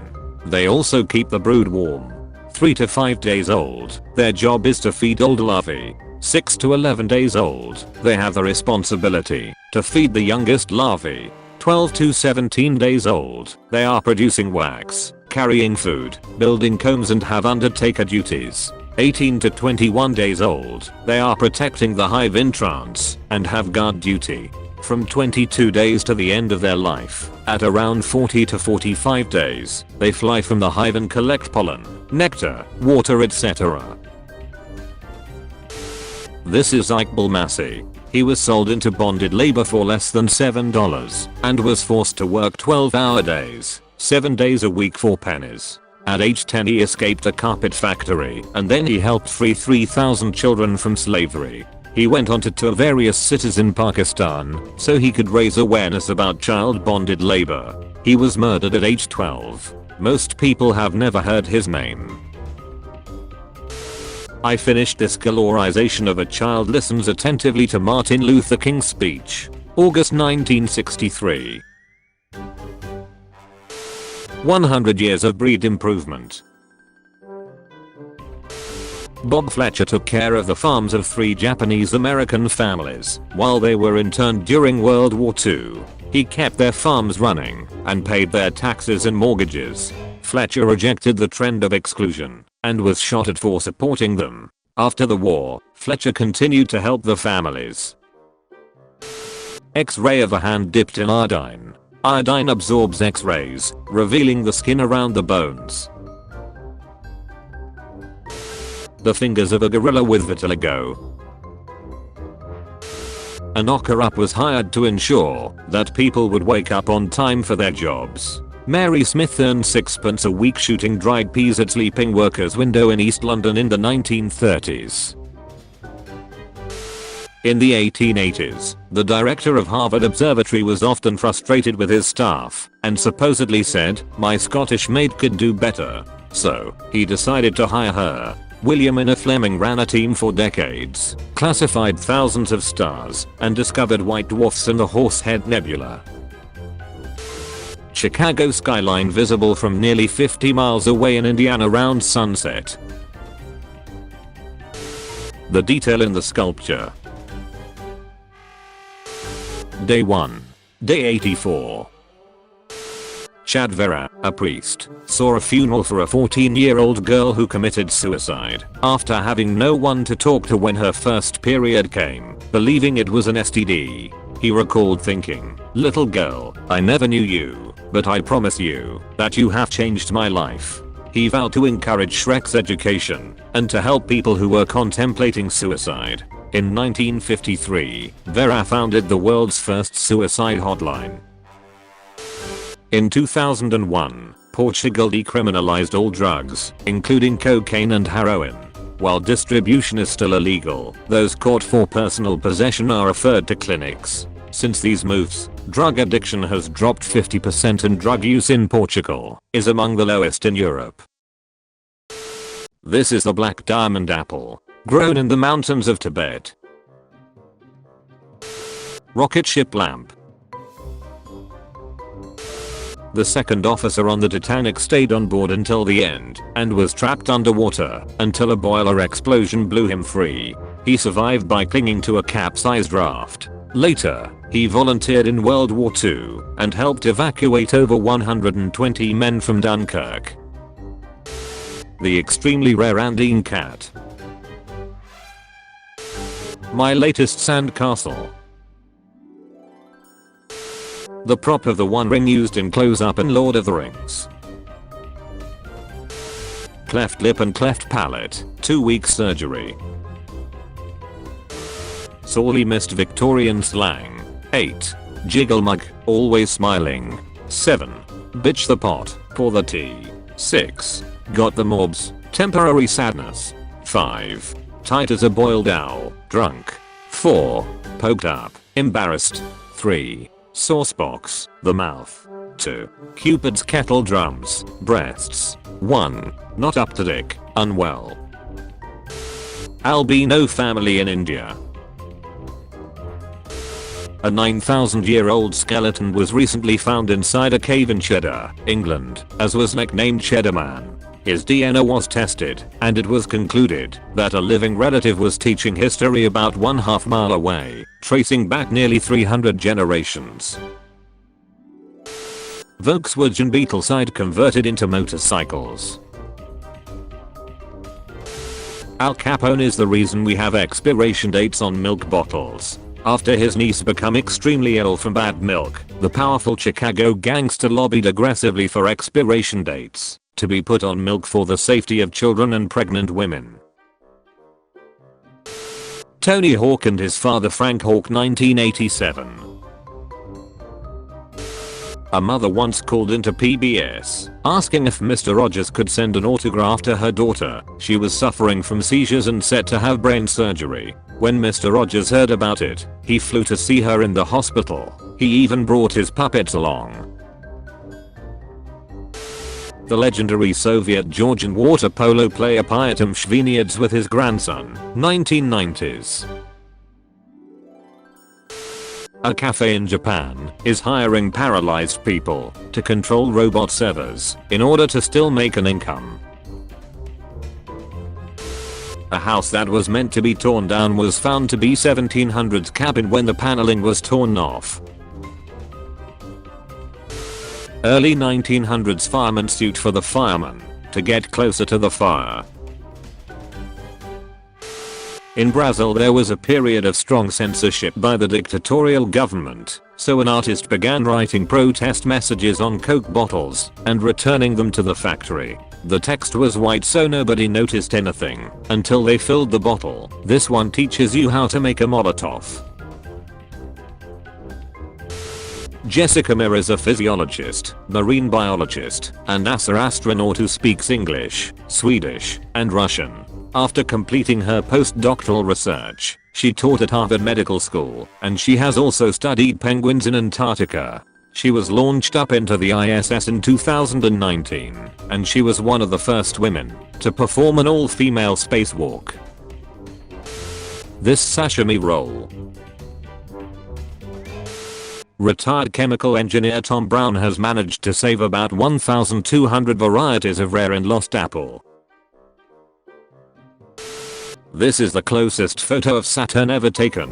They also keep the brood warm. 3 to 5 days old, their job is to feed old larvae. 6 to 11 days old, they have the responsibility to feed the youngest larvae. 12 to 17 days old, they are producing wax, carrying food, building combs and have undertaker duties. 18 to 21 days old, they are protecting the hive in trance and have guard duty. From 22 days to the end of their life, at around 40 to 45 days, they fly from the hive and collect pollen, nectar, water, etc. This is Iqbal Masih. He was sold into bonded labor for less than $7 and was forced to work 12-hour days, 7 days a week for pennies. At age 10 he escaped a carpet factory and then he helped free 3,000 children from slavery. He went on to tour various cities in Pakistan so he could raise awareness about child bonded labor. He was murdered at age 12. Most people have never heard his name. I finished this galorization of a child listens attentively to Martin Luther King's speech. August 1963. 100 years of breed improvement. Bob Fletcher took care of the farms of 3 Japanese American families while they were interned during World War II. He kept their farms running and paid their taxes and mortgages. Fletcher rejected the trend of exclusion and was shot for supporting them. After the war, Fletcher continued to help the families. X-ray of a hand dipped in iodine. Iodine absorbs X-rays, revealing the skin around the bones. The fingers of a gorilla with vitiligo. A knocker-up was hired to ensure that people would wake up on time for their jobs. Mary Smith earned 6 pence a week shooting dried peas at sleeping workers' window in East London in the 1930s. In the 1880s, the director of Harvard Observatory was often frustrated with his staff and supposedly said, "My Scottish maid could do better." So, he decided to hire her. William Inner Fleming ran a team for decades, classified thousands of stars, and discovered white dwarfs in the Horsehead Nebula. Chicago skyline visible from nearly 50 miles away in Indiana around sunset. The detail in the sculpture. Day 1. Day 84. Chad Vera, a priest, saw a funeral for a 14-year-old girl who committed suicide after having no one to talk to when her first period came, believing it was an STD. He recalled thinking, "Little girl, I never knew you, but I promise you that you have changed my life." He vowed to encourage Shrek's education and to help people who were contemplating suicide. In 1953, Vera founded the world's first suicide hotline. In 2001, Portugal decriminalized all drugs, including cocaine and heroin. While distribution is still illegal, those caught for personal possession are referred to clinics. Since these moves, drug addiction has dropped 50% and drug use in Portugal is among the lowest in Europe. This is the black diamond apple, grown in the mountains of Tibet. Rocket ship lamp. The second officer on the Titanic stayed on board until the end and was trapped underwater until a boiler explosion blew him free. He survived by clinging to a capsized raft. Later, he volunteered in World War II and helped evacuate over 120 men from Dunkirk. The extremely rare Andean cat. My latest sandcastle. The prop of the One Ring used in Close Up in Lord of the Rings. Cleft lip and cleft palate, 2-week surgery. Sorely missed Victorian slang. 8. Jiggle mug, always smiling. 7. Bitch the pot, pour the tea. 6. Got the mobs, temporary sadness. 5. Tight as a boiled owl, drunk. 4. Poked up, embarrassed. 3. Saucebox, the mouth. 2. Cupid's kettle drums, breasts. 1. Not up to dick, unwell. Albino family in India. A 9,000-year-old skeleton was recently found inside a cave in Cheddar, England, as was nicknamed Cheddar Man. His DNA was tested, and it was concluded that a living relative was teaching history about 1/2 mile away, tracing back nearly 300 generations. Volkswagen Beetle side converted into motorcycles. Al Capone is the reason we have expiration dates on milk bottles. After his niece became extremely ill from bad milk, the powerful Chicago gangster lobbied aggressively for expiration dates to be put on milk for the safety of children and pregnant women. Tony Hawk and his father Frank Hawk 1987. A mother once called into PBS, asking if Mr. Rogers could send an autograph to her daughter. She was suffering from seizures and set to have brain surgery. When Mr. Rogers heard about it, he flew to see her in the hospital. He even brought his puppets along. The legendary Soviet Georgian water polo player Pyatom Shveniads with his grandson, 1990s. A cafe in Japan is hiring paralyzed people to control robot servers in order to still make an income. A house that was meant to be torn down was found to be 1700s cabin when the paneling was torn off. Early 1900s fireman suit for the fireman to get closer to the fire. In Brazil there was a period of strong censorship by the dictatorial government, so an artist began writing protest messages on Coke bottles and returning them to the factory. The text was white so nobody noticed anything until they filled the bottle. This one teaches you how to make a Molotov. Jessica Meir is a physiologist, marine biologist, and NASA astronaut who speaks English, Swedish, and Russian. After completing her postdoctoral research, she taught at Harvard Medical School, and she has also studied penguins in Antarctica. She was launched up into the ISS in 2019, and she was one of the first women to perform an all-female spacewalk. This sashimi roll. Retired chemical engineer Tom Brown has managed to save about 1,200 varieties of rare and lost apple. This is the closest photo of Saturn ever taken.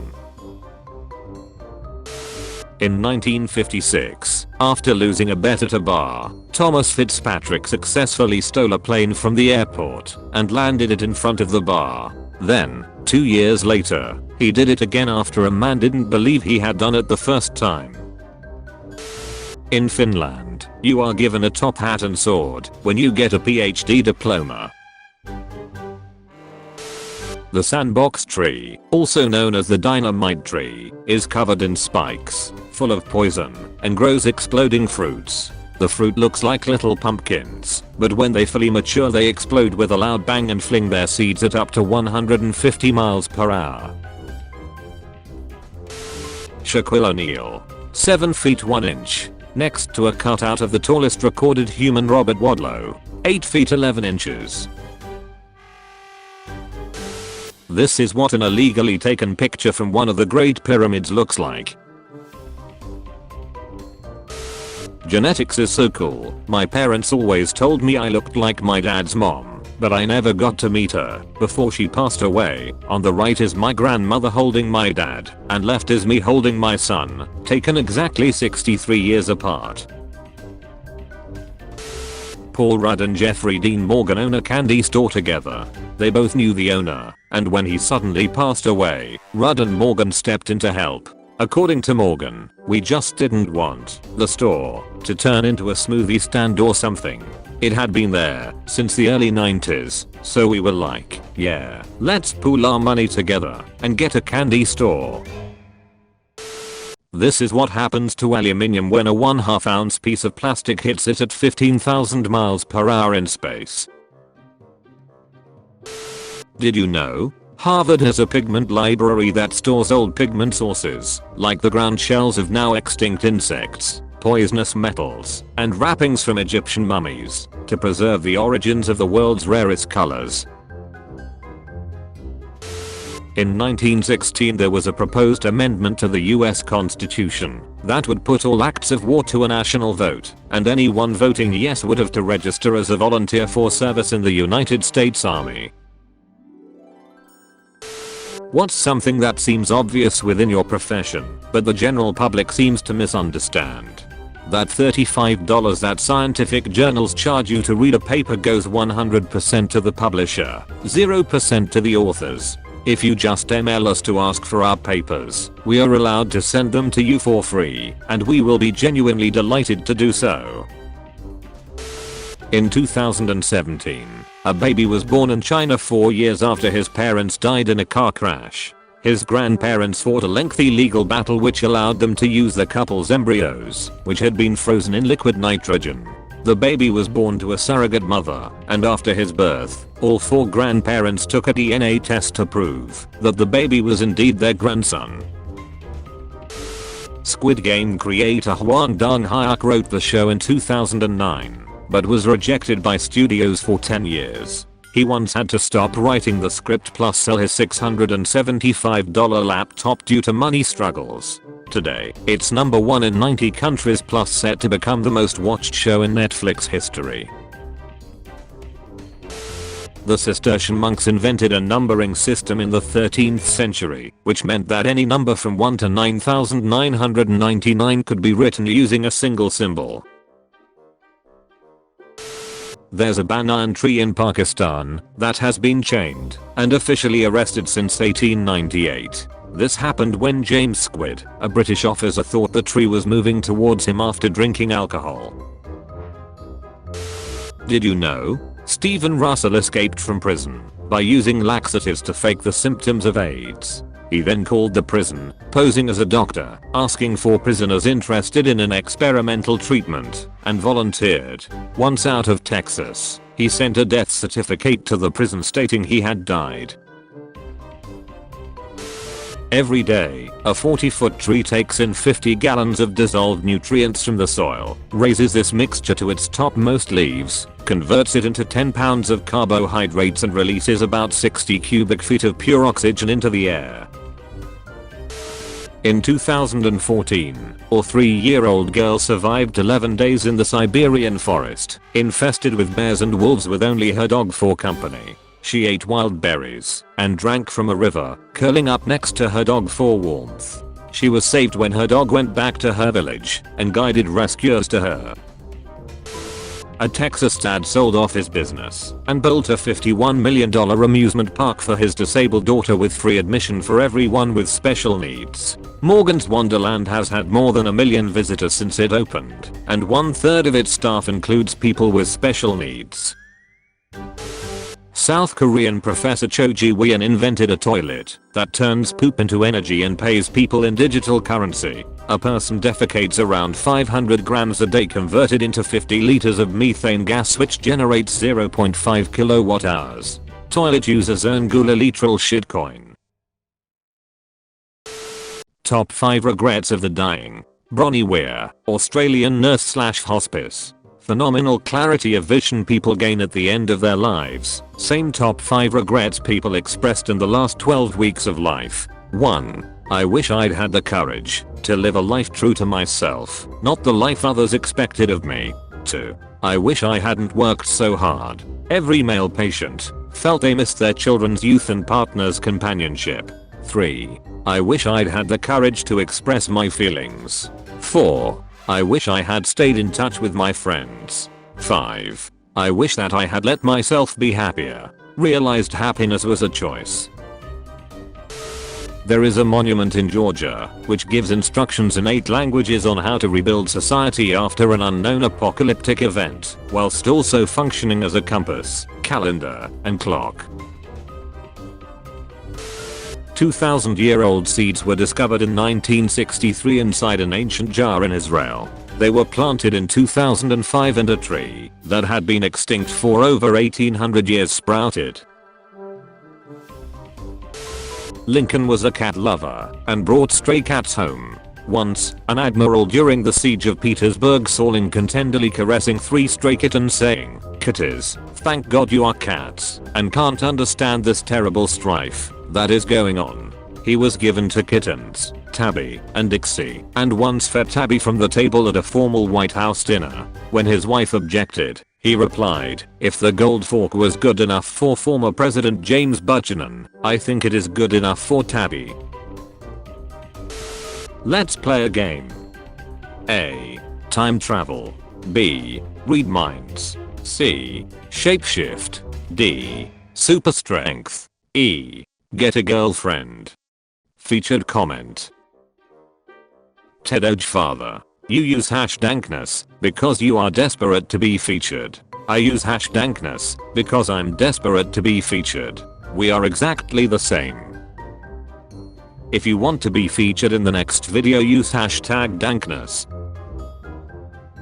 In 1956, after losing a bet at a bar, Thomas Fitzpatrick successfully stole a plane from the airport and landed it in front of the bar. Then, 2 years later, he did it again after a man didn't believe he had done it the first time. In Finland, you are given a top hat and sword when you get a PhD diploma. The sandbox tree, also known as the dynamite tree, is covered in spikes, full of poison, and grows exploding fruits. The fruit looks like little pumpkins, but when they fully mature they explode with a loud bang and fling their seeds at up to 150 miles per hour. Shaquille O'Neal, 7 feet 1 inch, next to a cutout of the tallest recorded human Robert Wadlow, 8 feet 11 inches. This is what an illegally taken picture from one of the Great Pyramids looks like. Genetics is so cool. My parents always told me I looked like my dad's mom, but I never got to meet her before she passed away. On the right is my grandmother holding my dad, and left is me holding my son, taken exactly 63 years apart. Paul Rudd and Jeffrey Dean Morgan own a candy store together. They both knew the owner, and when he suddenly passed away, Rudd and Morgan stepped in to help. According to Morgan, we just didn't want the store to turn into a smoothie stand or something. It had been there since the early 90s, so we were like, yeah, let's pool our money together and get a candy store. This is what happens to aluminium when a 1/2 ounce piece of plastic hits it at 15,000 miles per hour in space. Did you know? Harvard has a pigment library that stores old pigment sources, like the ground shells of now extinct insects, poisonous metals, and wrappings from Egyptian mummies, to preserve the origins of the world's rarest colors. In 1916 there was a proposed amendment to the US Constitution that would put all acts of war to a national vote, and anyone voting yes would have to register as a volunteer for service in the United States Army. What's something that seems obvious within your profession, but the general public seems to misunderstand? That $35 that scientific journals charge you to read a paper goes 100% to the publisher, 0% to the authors. If you just email us to ask for our papers, we are allowed to send them to you for free, and we will be genuinely delighted to do so. In 2017, a baby was born in China 4 years after his parents died in a car crash. His grandparents fought a lengthy legal battle which allowed them to use the couple's embryos, which had been frozen in liquid nitrogen. The baby was born to a surrogate mother, and after his birth, all 4 grandparents took a DNA test to prove that the baby was indeed their grandson. Squid Game creator Hwang Dong-hyuk wrote the show in 2009, but was rejected by studios for 10 years. He once had to stop writing the script plus sell his $675 laptop due to money struggles. Today, it's #1 in 90 countries plus set to become the most watched show in Netflix history. The Cistercian monks invented a numbering system in the 13th century, which meant that any number from 1 to 9999 could be written using a single symbol. There's a banyan tree in Pakistan that has been chained and officially arrested since 1898. This happened when James Squid, a British officer, thought the tree was moving towards him after drinking alcohol. Did you know? Stephen Russell escaped from prison by using laxatives to fake the symptoms of AIDS. He then called the prison, posing as a doctor, asking for prisoners interested in an experimental treatment, and volunteered. Once out of Texas, he sent a death certificate to the prison stating he had died. Every day, a 40-foot tree takes in 50 gallons of dissolved nutrients from the soil, raises this mixture to its topmost leaves, converts it into 10 pounds of carbohydrates and releases about 60 cubic feet of pure oxygen into the air. In 2014, a 3-year-old girl survived 11 days in the Siberian forest, infested with bears and wolves with only her dog for company. She ate wild berries and drank from a river, curling up next to her dog for warmth. She was saved when her dog went back to her village and guided rescuers to her. A Texas dad sold off his business and built a $51 million amusement park for his disabled daughter with free admission for everyone with special needs. Morgan's Wonderland has had more than 1 million visitors since it opened, and 1/3 of its staff includes people with special needs. South Korean Professor Cho Ji-won invented a toilet that turns poop into energy and pays people in digital currency. A person defecates around 500 grams a day converted into 50 liters of methane gas, which generates 0.5 kilowatt hours. Toilet users earn Gula literal shitcoin. Top 5 regrets of the dying. Bronnie Ware, Australian nurse/hospice. Phenomenal clarity of vision people gain at the end of their lives. Same top 5 regrets people expressed in the last 12 weeks of life. 1. I wish I'd had the courage to live a life true to myself, not the life others expected of me. 2. I wish I hadn't worked so hard. Every male patient felt they missed their children's youth and partner's companionship. 3. I wish I'd had the courage to express my feelings. 4. I wish I had stayed in touch with my friends. 5. I wish that I had let myself be happier. Realized happiness was a choice. There is a monument in Georgia which gives instructions in 8 languages on how to rebuild society after an unknown apocalyptic event, whilst also functioning as a compass, calendar, and clock. 2,000-year-old seeds were discovered in 1963 inside an ancient jar in Israel. They were planted in 2005 and a tree that had been extinct for over 1800 years sprouted. Lincoln was a cat lover and brought stray cats home. Once, an admiral during the siege of Petersburg saw Lincoln tenderly caressing 3 stray kittens, saying, "Kitties, thank God you are cats and can't understand this terrible strife that is going on." He was given 2 kittens, Tabby and Dixie, and once fed Tabby from the table at a formal White House dinner. When his wife objected, he replied, "If the gold fork was good enough for former President James Buchanan, I think it is good enough for Tabby." Let's play a game. A. Time travel. B. Read minds. C. Shapeshift. D. Super strength. E. Get a girlfriend. Featured comment. Ted Father. You use #dankness because you are desperate to be featured. I use #dankness because I'm desperate to be featured. We are exactly the same. If you want to be featured in the next video, use #dankness.